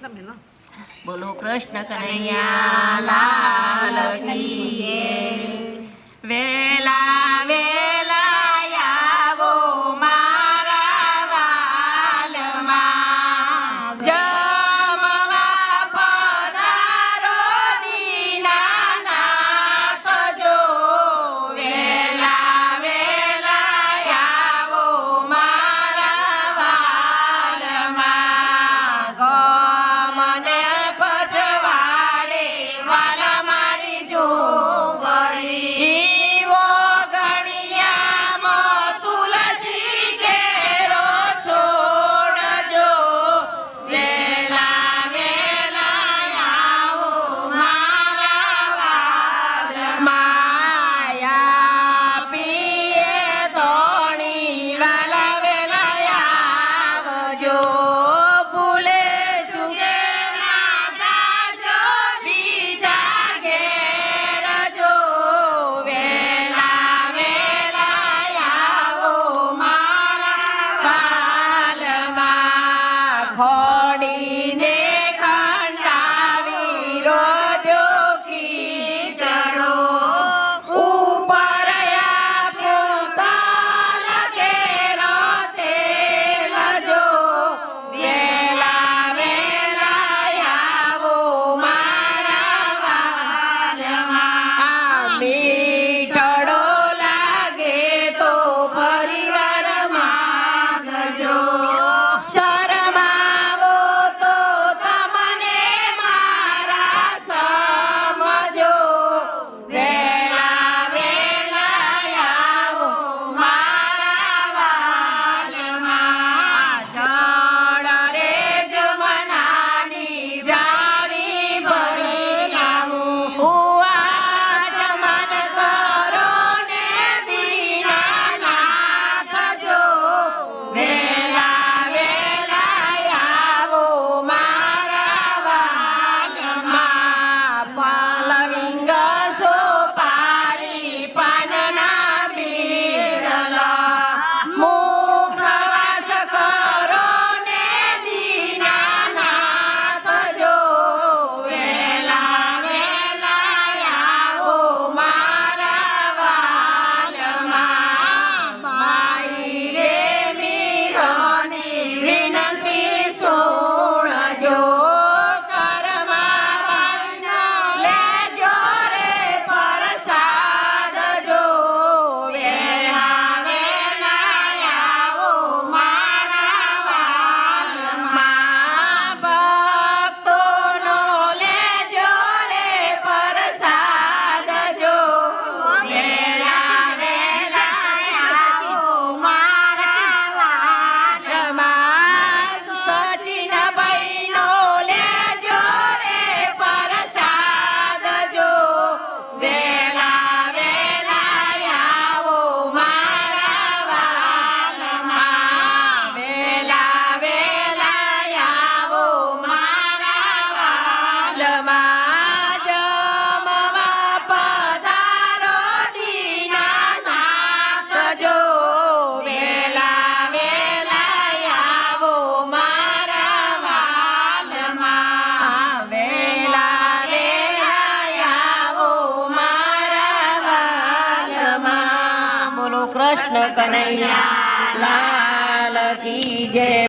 બોલો કૃષ્ણ કનૈયા લાલ કી જય. વેલા વેલા આવો મારા વાલમાં, જમવા પધારો દીનાનાથ જો. વેલા વેલા આવો મારા વાલમાં, ગમને પછવાડે વાલ મારી જોગણી. ઈવો ગણિયામાં તુલસી કેરો છોડજો. વેલા વેલા આવો મારા વાલમાં, યા પીએ ધોણી વાલા વેલા આવજો. ભૂલે ચૂકે ના જાજો બીજા ઘેર જો. વેલા વેલા આવો મારા વાલમાં, ખોડીને ખંડાવી રોજો કીચડો. ઉપર આપો તલ કેરો તેલ જો. વેલા વેલા આવો મારા વાલમાં, મીઠડો લાગે તો પરિવાર માંગજો. શરમાવો તો તમને મારા સમજો. વેલા વેલા આવો મારા વાલમાં, જળ રે જમનાની જાળી ભરી લાવું. હુઆ જમન કરો ને દીનાનાથ જો. વેલા વેલા આવો મારા વાલમાં, પલવિંગ સોપારી પાનના બીડલા. મુખવાસ કરો ને દીનાનાથ જો. વેલા વેલા આવો મારા વાલમાં, માઈ રે મીરાની વિનંતી સુણજો. કરમાવાનો લેજો રે પ્રસાદ જો. વેલા વેલા આવો મારા વાલમાં, ભક્તોનો લેજો રે પ્રસાદ જો. વેલા વેલા આવો મારા વાલમાં, સચિન ભાઈનો લેજો રે પ્રસાદ જો. વેલા વેલા આવો મારા વાલમાં, વેલા વેલા આવો મારા વાલમાં, જમવા પધારો દીનાનાથ જો. વેલા વેલા આવો મારા વાલમાં, વેલા વેલા આવો મારા વાલમાં. બોલો કૃષ્ણ કનૈયા લાલ કી જય.